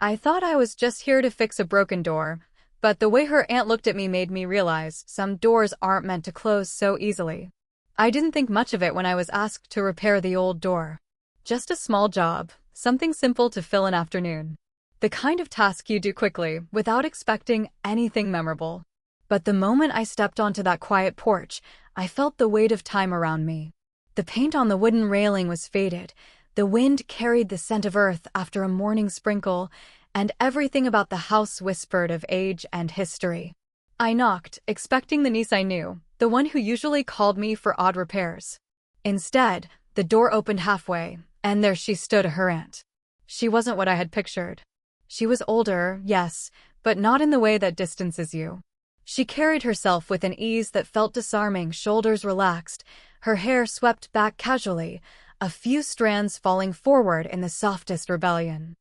I thought I was just here to fix a broken door, but the way her aunt looked at me made me realize some doors aren't meant to close so easily. I didn't think much of it when I was asked to repair the old door. Just a small job, something simple to fill an afternoon. The kind of task you do quickly, without expecting anything memorable. But the moment I stepped onto that quiet porch, I felt the weight of time around me. The paint on the wooden railing was faded, the wind carried the scent of earth after a morning sprinkle, and everything about the house whispered of age and history. I knocked, expecting the niece I knew, the one who usually called me for odd repairs. Instead, the door opened halfway, and there she stood, her aunt. She wasn't what I had pictured. She was older, yes, but not in the way that distances you. She carried herself with an ease that felt disarming, shoulders relaxed, her hair swept back casually, a few strands falling forward in the softest rebellion.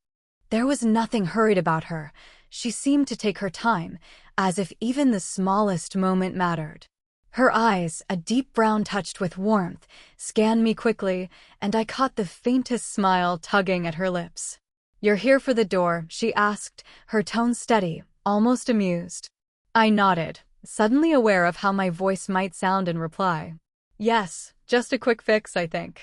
There was nothing hurried about her. She seemed to take her time, as if even the smallest moment mattered. Her eyes, a deep brown touched with warmth, scanned me quickly, and I caught the faintest smile tugging at her lips. "You're here for the door?" she asked, her tone steady, almost amused. I nodded, suddenly aware of how my voice might sound in reply. "Yes, just a quick fix, I think."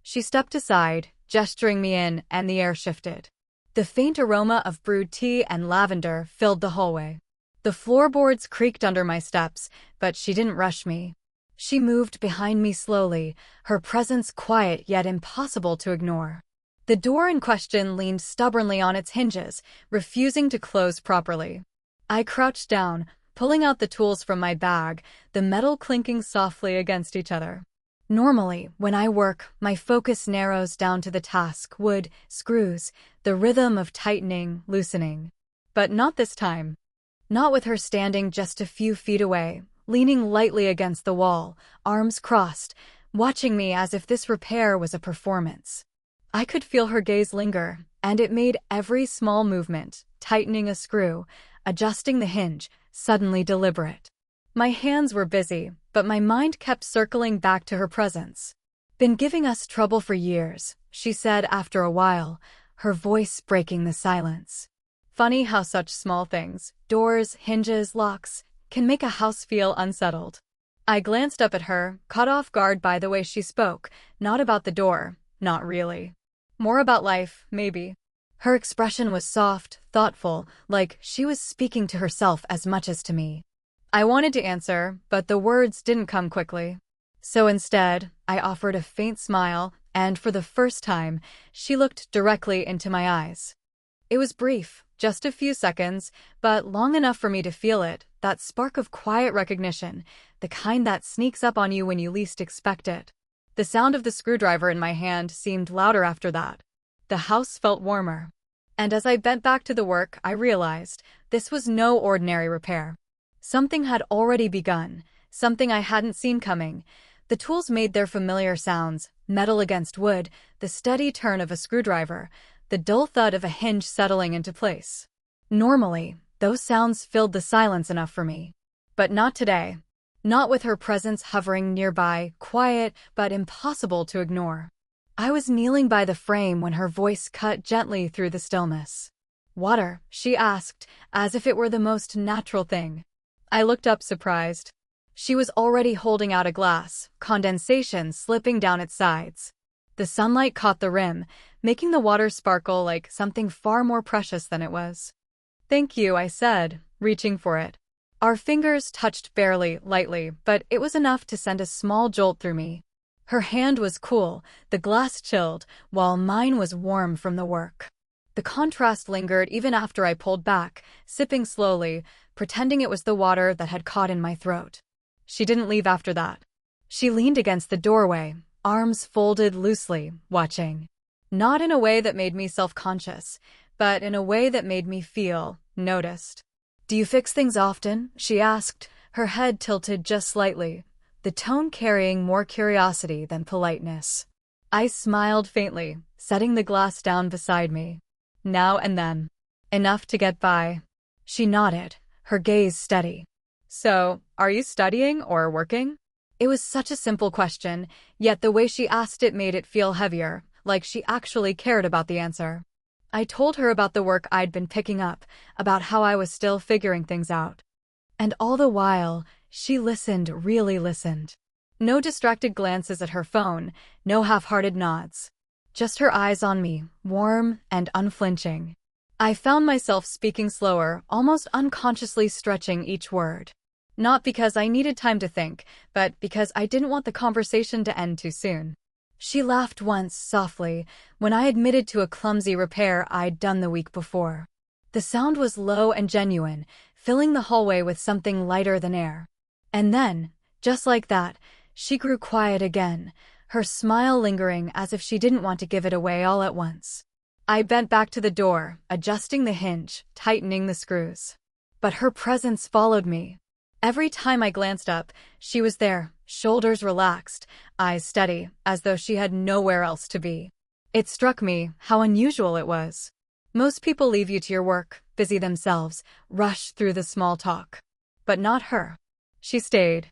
She stepped aside, gesturing me in, and the air shifted. The faint aroma of brewed tea and lavender filled the hallway. The floorboards creaked under my steps, but she didn't rush me. She moved behind me slowly, her presence quiet yet impossible to ignore. The door in question leaned stubbornly on its hinges, refusing to close properly. I crouched down, pulling out the tools from my bag, the metal clinking softly against each other. Normally, when I work, my focus narrows down to the task: wood, screws, the rhythm of tightening, loosening. But not this time. Not with her standing just a few feet away, leaning lightly against the wall, arms crossed, watching me as if this repair was a performance. I could feel her gaze linger, and it made every small movement, tightening a screw, adjusting the hinge, suddenly deliberate. My hands were busy, but my mind kept circling back to her presence. "Been giving us trouble for years," she said after a while, her voice breaking the silence. Funny how such small things, doors, hinges, locks, can make a house feel unsettled. I glanced up at her, caught off guard by the way she spoke, not about the door, not really. More about life, maybe. Her expression was soft, thoughtful, like she was speaking to herself as much as to me. I wanted to answer, but the words didn't come quickly. So instead, I offered a faint smile, and for the first time, she looked directly into my eyes. It was brief, just a few seconds, but long enough for me to feel it, that spark of quiet recognition, the kind that sneaks up on you when you least expect it. The sound of the screwdriver in my hand seemed louder after that. The house felt warmer. And as I bent back to the work, I realized this was no ordinary repair. Something had already begun, something I hadn't seen coming. The tools made their familiar sounds, metal against wood, the steady turn of a screwdriver, the dull thud of a hinge settling into place. Normally, those sounds filled the silence enough for me. But not today. Not with her presence hovering nearby, quiet but impossible to ignore. I was kneeling by the frame when her voice cut gently through the stillness. "Water?" she asked, as if it were the most natural thing. I looked up surprised. She was already holding out a glass, condensation slipping down its sides. The sunlight caught the rim, making the water sparkle like something far more precious than it was. "Thank you," I said, reaching for it. Our fingers touched barely, lightly, but it was enough to send a small jolt through me. Her hand was cool, the glass chilled, while mine was warm from the work. The contrast lingered even after I pulled back, sipping slowly, pretending it was the water that had caught in my throat. She didn't leave after that. She leaned against the doorway, arms folded loosely, watching. Not in a way that made me self-conscious, but in a way that made me feel noticed. "Do you fix things often?" she asked, her head tilted just slightly, the tone carrying more curiosity than politeness. I smiled faintly, setting the glass down beside me. "Now and then. Enough to get by." She nodded, her gaze steady. "So, are you studying or working?" It was such a simple question, yet the way she asked it made it feel heavier, like she actually cared about the answer. I told her about the work I'd been picking up, about how I was still figuring things out. And all the while, she listened, really listened. No distracted glances at her phone, no half-hearted nods. Just her eyes on me, warm and unflinching. I found myself speaking slower, almost unconsciously stretching each word. Not because I needed time to think, but because I didn't want the conversation to end too soon. She laughed once, softly, when I admitted to a clumsy repair I'd done the week before. The sound was low and genuine, filling the hallway with something lighter than air. And then, just like that, she grew quiet again, her smile lingering as if she didn't want to give it away all at once. I bent back to the door, adjusting the hinge, tightening the screws. But her presence followed me. Every time I glanced up, she was there, shoulders relaxed, eyes steady, as though she had nowhere else to be. It struck me how unusual it was. Most people leave you to your work, busy themselves, rush through the small talk. But not her. She stayed.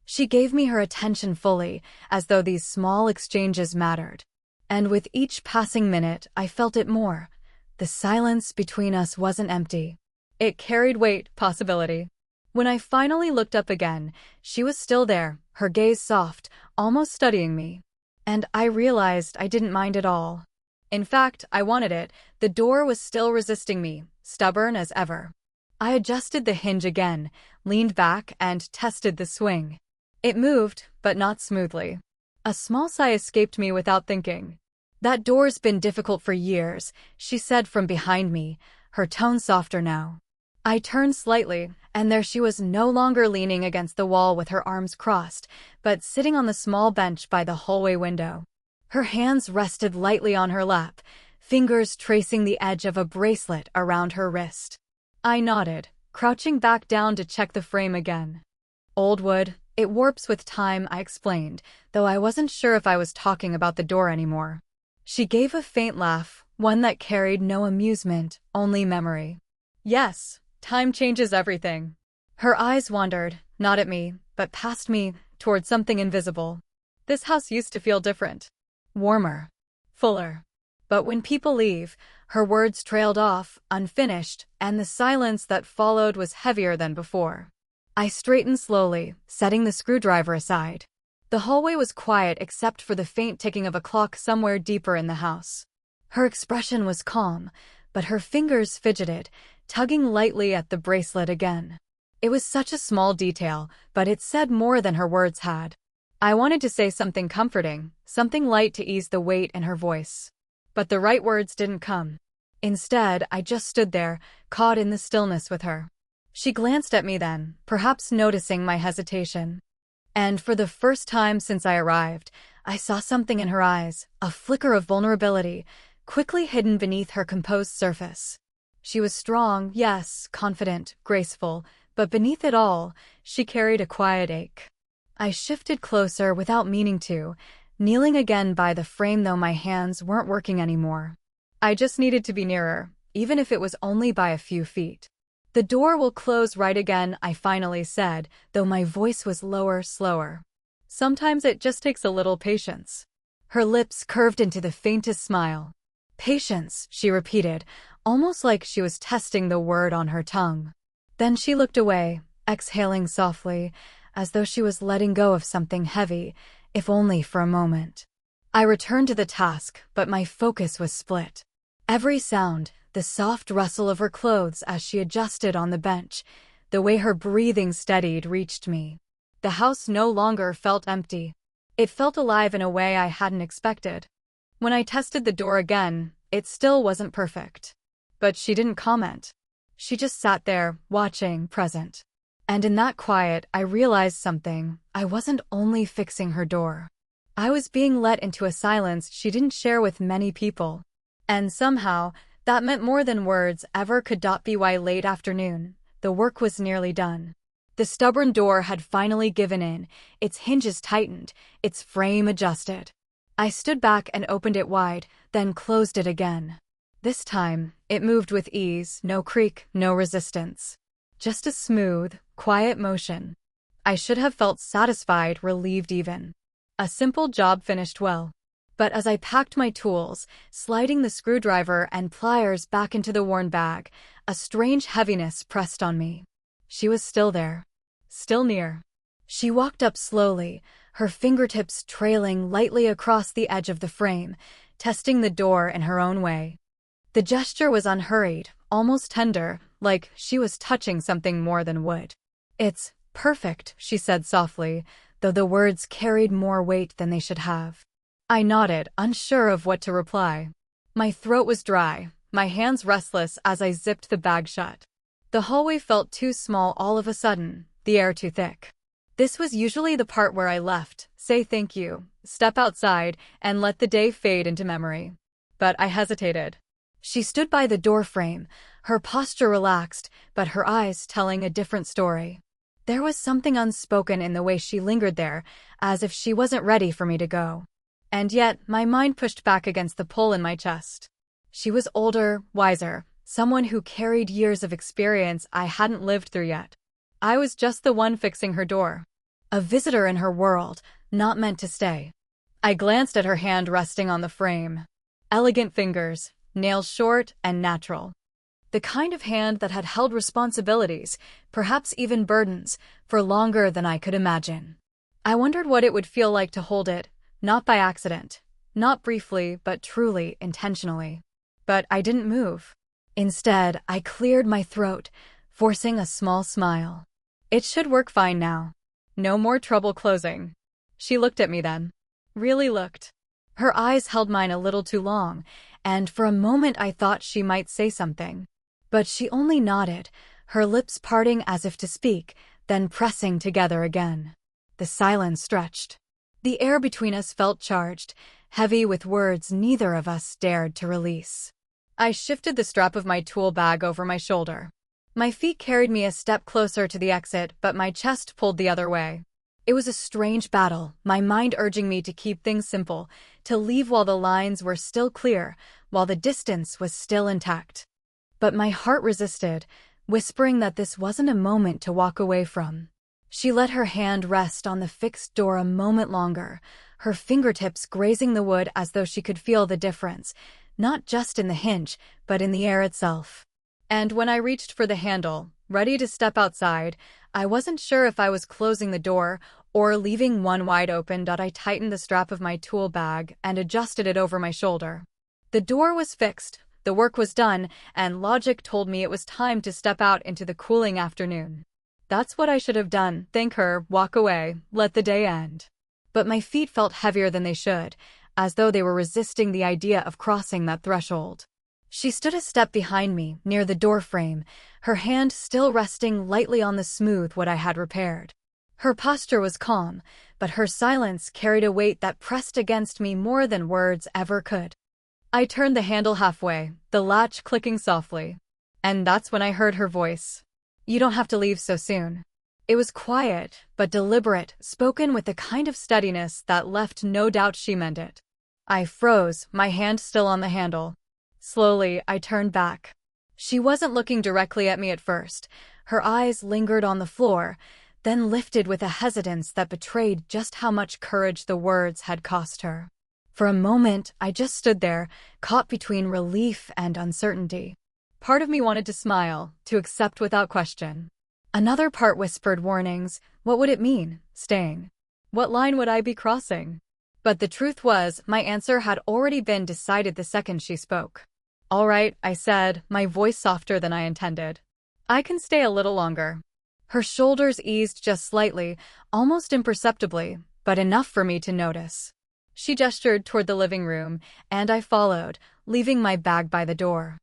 She gave me her attention fully, as though these small exchanges mattered. And with each passing minute, I felt it more. The silence between us wasn't empty. It carried weight, possibility. When I finally looked up again, she was still there, her gaze soft, almost studying me. And I realized I didn't mind at all. In fact, I wanted it. The door was still resisting me, stubborn as ever. I adjusted the hinge again, leaned back, and tested the swing. It moved, but not smoothly. A small sigh escaped me without thinking. "That door's been difficult for years," she said from behind me, her tone softer now. I turned slightly, and there she was, no longer leaning against the wall with her arms crossed, but sitting on the small bench by the hallway window. Her hands rested lightly on her lap, fingers tracing the edge of a bracelet around her wrist. I nodded, crouching back down to check the frame again. "Old wood, it warps with time," I explained, though I wasn't sure if I was talking about the door anymore. She gave a faint laugh, one that carried no amusement, only memory. "Yes. Time changes everything." Her eyes wandered, not at me, but past me, toward something invisible. "This house used to feel different. Warmer. Fuller." But when people leave, her words trailed off, unfinished, and the silence that followed was heavier than before. I straightened slowly, setting the screwdriver aside. The hallway was quiet except for the faint ticking of a clock somewhere deeper in the house. Her expression was calm, but her fingers fidgeted, tugging lightly at the bracelet again. It was such a small detail, but it said more than her words had. I wanted to say something comforting, something light to ease the weight in her voice. But the right words didn't come. Instead, I just stood there, caught in the stillness with her. She glanced at me then, perhaps noticing my hesitation. And for the first time since I arrived, I saw something in her eyes, a flicker of vulnerability, quickly hidden beneath her composed surface. She was strong, yes, confident, graceful, but beneath it all, she carried a quiet ache. I shifted closer without meaning to, kneeling again by the frame though my hands weren't working anymore. I just needed to be nearer, even if it was only by a few feet. "The door will close right again," I finally said, though my voice was lower, slower. "Sometimes it just takes a little patience." Her lips curved into the faintest smile. "Patience," she repeated, almost like she was testing the word on her tongue. Then she looked away, exhaling softly, as though she was letting go of something heavy, if only for a moment. I returned to the task, but my focus was split. Every sound, the soft rustle of her clothes as she adjusted on the bench, the way her breathing steadied, reached me. The house no longer felt empty. It felt alive in a way I hadn't expected. When I tested the door again, it still wasn't perfect. But she didn't comment. She just sat there, watching, present. And in that quiet, I realized something. I wasn't only fixing her door. I was being let into a silence she didn't share with many people. And somehow, that meant more than words ever could. By late afternoon, the work was nearly done. The stubborn door had finally given in, its hinges tightened, its frame adjusted. I stood back and opened it wide, then closed it again. This time, it moved with ease, no creak, no resistance. Just a smooth, quiet motion. I should have felt satisfied, relieved even. A simple job finished well. But as I packed my tools, sliding the screwdriver and pliers back into the worn bag, a strange heaviness pressed on me. She was still there. Still near. She walked up slowly, her fingertips trailing lightly across the edge of the frame, testing the door in her own way. The gesture was unhurried, almost tender, like she was touching something more than wood. "It's perfect," she said softly, though the words carried more weight than they should have. I nodded, unsure of what to reply. My throat was dry, my hands restless as I zipped the bag shut. The hallway felt too small all of a sudden, the air too thick. This was usually the part where I left, say thank you, step outside, and let the day fade into memory. But I hesitated. She stood by the doorframe, her posture relaxed, but her eyes telling a different story. There was something unspoken in the way she lingered there, as if she wasn't ready for me to go. And yet, my mind pushed back against the pull in my chest. She was older, wiser, someone who carried years of experience I hadn't lived through yet. I was just the one fixing her door. A visitor in her world, not meant to stay. I glanced at her hand resting on the frame. Elegant fingers, nails short and natural. The kind of hand that had held responsibilities, perhaps even burdens, for longer than I could imagine. I wondered what it would feel like to hold it, not by accident, not briefly, but truly, intentionally. But I didn't move. Instead, I cleared my throat, forcing a small smile. It should work fine now. No more trouble closing. She looked at me then. Really looked. Her eyes held mine a little too long, and for a moment I thought she might say something. But she only nodded, her lips parting as if to speak, then pressing together again. The silence stretched. The air between us felt charged, heavy with words neither of us dared to release. I shifted the strap of my tool bag over my shoulder. My feet carried me a step closer to the exit, but my chest pulled the other way. It was a strange battle, my mind urging me to keep things simple, to leave while the lines were still clear, while the distance was still intact. But my heart resisted, whispering that this wasn't a moment to walk away from. She let her hand rest on the fixed door a moment longer, her fingertips grazing the wood as though she could feel the difference, not just in the hinge, but in the air itself. And when I reached for the handle, ready to step outside, I wasn't sure if I was closing the door or leaving one wide open. I tightened the strap of my tool bag and adjusted it over my shoulder. The door was fixed, the work was done, and logic told me it was time to step out into the cooling afternoon. That's what I should have done, thank her, walk away, let the day end. But my feet felt heavier than they should, as though they were resisting the idea of crossing that threshold. She stood a step behind me, near the doorframe, her hand still resting lightly on the smooth wood I had repaired. Her posture was calm, but her silence carried a weight that pressed against me more than words ever could. I turned the handle halfway, the latch clicking softly. And that's when I heard her voice. "You don't have to leave so soon." It was quiet, but deliberate, spoken with the kind of steadiness that left no doubt she meant it. I froze, my hand still on the handle. Slowly, I turned back. She wasn't looking directly at me at first. Her eyes lingered on the floor, then lifted with a hesitance that betrayed just how much courage the words had cost her. For a moment, I just stood there, caught between relief and uncertainty. Part of me wanted to smile, to accept without question. Another part whispered warnings. What would it mean, staying? What line would I be crossing? But the truth was, my answer had already been decided the second she spoke. "All right," I said, my voice softer than I intended. "I can stay a little longer." Her shoulders eased just slightly, almost imperceptibly, but enough for me to notice. She gestured toward the living room, and I followed, leaving my bag by the door.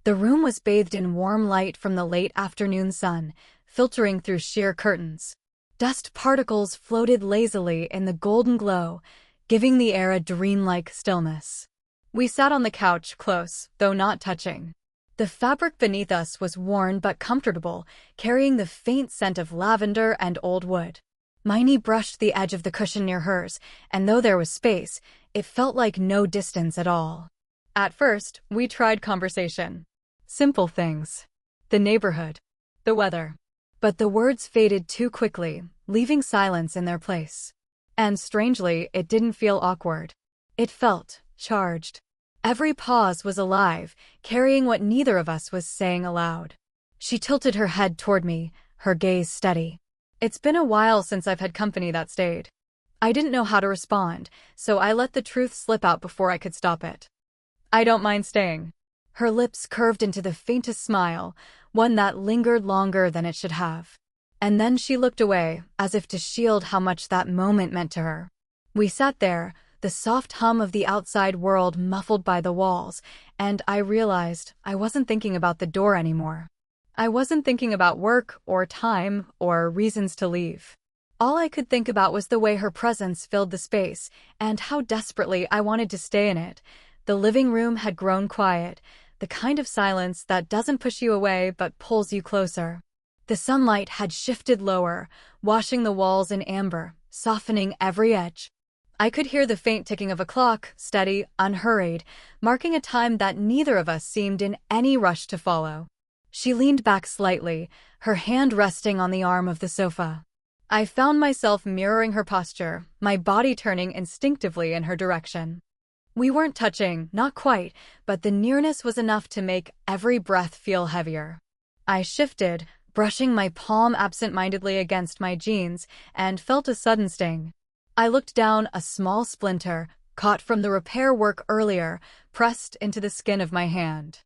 The room was bathed in warm light from the late afternoon sun, filtering through sheer curtains. Dust particles floated lazily in the golden glow, giving the air a dreamlike stillness. We sat on the couch, close, though not touching. The fabric beneath us was worn but comfortable, carrying the faint scent of lavender and old wood. My knee brushed the edge of the cushion near hers, and though there was space, it felt like no distance at all. At first, we tried conversation. Simple things. The neighborhood. The weather. But the words faded too quickly, leaving silence in their place. And strangely, it didn't feel awkward. It felt charged. Every pause was alive, carrying what neither of us was saying aloud. She tilted her head toward me, her gaze steady. It's been a while since I've had company that stayed. I didn't know how to respond, so I let the truth slip out before I could stop it. I don't mind staying. Her lips curved into the faintest smile, one that lingered longer than it should have. And then she looked away, as if to shield how much that moment meant to her. We sat there, the soft hum of the outside world muffled by the walls, and I realized I wasn't thinking about the door anymore. I wasn't thinking about work or time or reasons to leave. All I could think about was the way her presence filled the space and how desperately I wanted to stay in it. The living room had grown quiet, the kind of silence that doesn't push you away but pulls you closer. The sunlight had shifted lower, washing the walls in amber, softening every edge. I could hear the faint ticking of a clock, steady, unhurried, marking a time that neither of us seemed in any rush to follow. She leaned back slightly, her hand resting on the arm of the sofa. I found myself mirroring her posture, my body turning instinctively in her direction. We weren't touching, not quite, but the nearness was enough to make every breath feel heavier. I shifted, brushing my palm absent-mindedly against my jeans, and felt a sudden sting. I looked down, a small splinter, caught from the repair work earlier, pressed into the skin of my hand.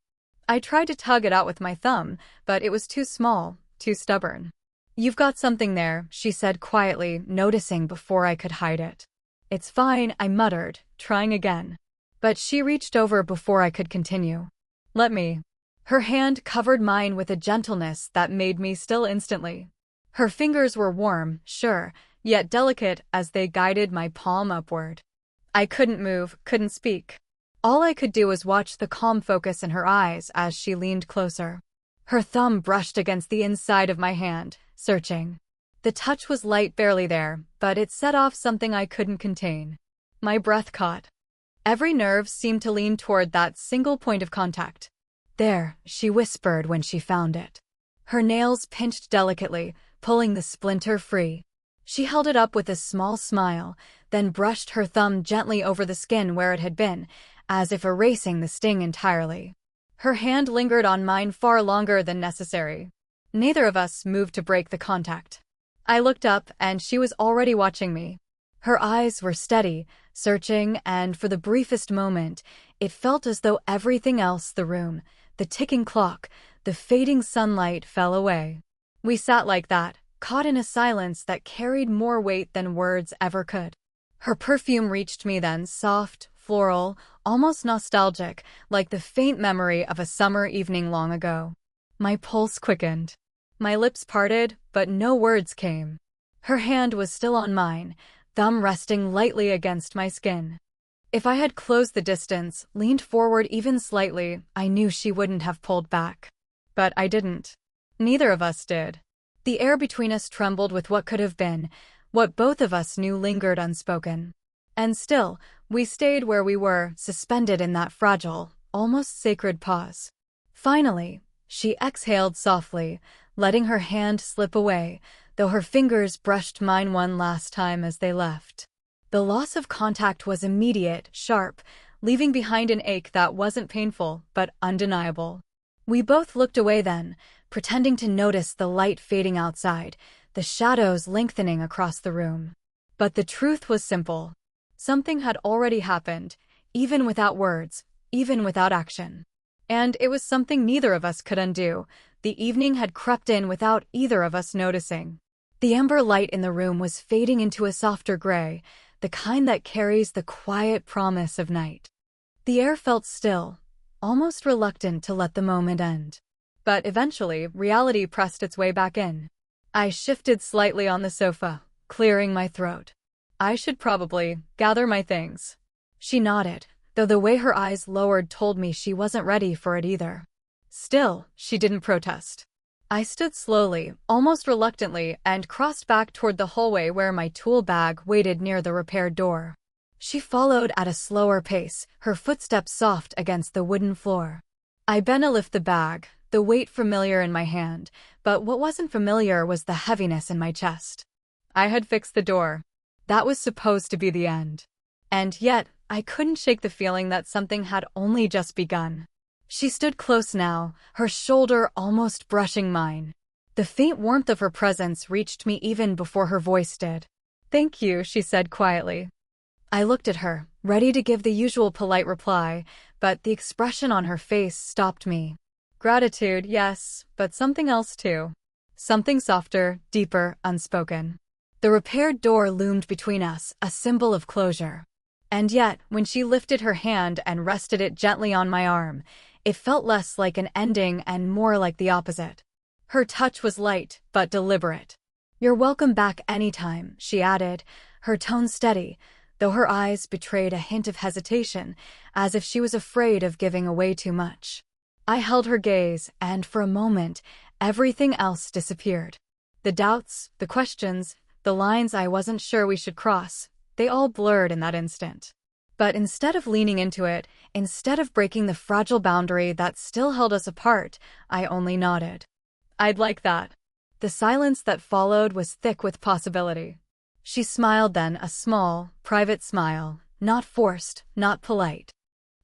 I tried to tug it out with my thumb, but it was too small, too stubborn. "You've got something there," she said quietly, noticing before I could hide it. "It's fine," I muttered, trying again. But she reached over before I could continue. "Let me." Her hand covered mine with a gentleness that made me still instantly. Her fingers were warm, sure, yet delicate as they guided my palm upward. I couldn't move, couldn't speak. All I could do was watch the calm focus in her eyes as she leaned closer. Her thumb brushed against the inside of my hand, searching. The touch was light, barely there, but it set off something I couldn't contain. My breath caught. Every nerve seemed to lean toward that single point of contact. "There," she whispered when she found it. Her nails pinched delicately, pulling the splinter free. She held it up with a small smile, then brushed her thumb gently over the skin where it had been, as if erasing the sting entirely. Her hand lingered on mine far longer than necessary. Neither of us moved to break the contact. I looked up, and she was already watching me. Her eyes were steady, searching, and for the briefest moment, it felt as though everything else, the room, the ticking clock, the fading sunlight, fell away. We sat like that, caught in a silence that carried more weight than words ever could. Her perfume reached me then, soft, floral, almost nostalgic, like the faint memory of a summer evening long ago. My pulse quickened. My lips parted, but no words came. Her hand was still on mine, thumb resting lightly against my skin. If I had closed the distance, leaned forward even slightly, I knew she wouldn't have pulled back. But I didn't. Neither of us did. The air between us trembled with what could have been, what both of us knew lingered unspoken. And still, we stayed where we were, suspended in that fragile, almost sacred pause. Finally, she exhaled softly, letting her hand slip away, though her fingers brushed mine one last time as they left. The loss of contact was immediate, sharp, leaving behind an ache that wasn't painful, but undeniable. We both looked away then, pretending to notice the light fading outside, the shadows lengthening across the room. But the truth was simple. Something had already happened, even without words, even without action. And it was something neither of us could undo. The evening had crept in without either of us noticing. The amber light in the room was fading into a softer gray, the kind that carries the quiet promise of night. The air felt still, almost reluctant to let the moment end. But eventually, reality pressed its way back in. I shifted slightly on the sofa, clearing my throat. "I should probably gather my things." She nodded, though the way her eyes lowered told me she wasn't ready for it either. Still, she didn't protest. I stood slowly, almost reluctantly, and crossed back toward the hallway where my tool bag waited near the repaired door. She followed at a slower pace, her footsteps soft against the wooden floor. I bent to lift the bag, the weight familiar in my hand, but what wasn't familiar was the heaviness in my chest. I had fixed the door. That was supposed to be the end. And yet, I couldn't shake the feeling that something had only just begun. She stood close now, her shoulder almost brushing mine. The faint warmth of her presence reached me even before her voice did. "Thank you," she said quietly. I looked at her, ready to give the usual polite reply, but the expression on her face stopped me. Gratitude, yes, but something else too. Something softer, deeper, unspoken. The repaired door loomed between us, a symbol of closure. And yet, when she lifted her hand and rested it gently on my arm, it felt less like an ending and more like the opposite. Her touch was light, but deliberate. "You're welcome back anytime," she added, her tone steady, though her eyes betrayed a hint of hesitation, as if she was afraid of giving away too much. I held her gaze, and for a moment, everything else disappeared. The doubts, the questions, the lines I wasn't sure we should cross, they all blurred in that instant. But instead of leaning into it, instead of breaking the fragile boundary that still held us apart, I only nodded. "I'd like that." The silence that followed was thick with possibility. She smiled then, a small, private smile, not forced, not polite.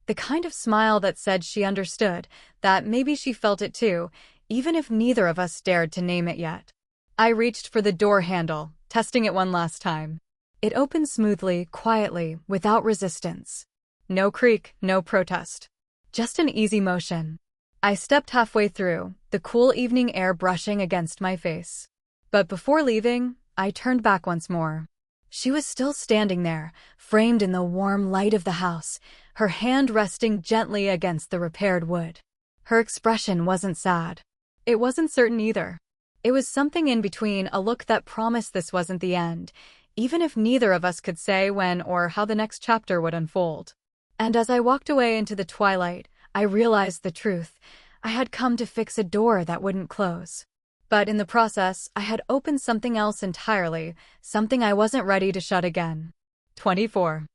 The kind of smile that said she understood, that maybe she felt it too, even if neither of us dared to name it yet. I reached for the door handle, testing it one last time. It opened smoothly, quietly, without resistance. No creak, no protest. Just an easy motion. I stepped halfway through, the cool evening air brushing against my face. But before leaving, I turned back once more. She was still standing there, framed in the warm light of the house, her hand resting gently against the repaired wood. Her expression wasn't sad. It wasn't certain either. It was something in between, a look that promised this wasn't the end, even if neither of us could say when or how the next chapter would unfold. And as I walked away into the twilight, I realized the truth. I had come to fix a door that wouldn't close. But in the process, I had opened something else entirely, something I wasn't ready to shut again. 24.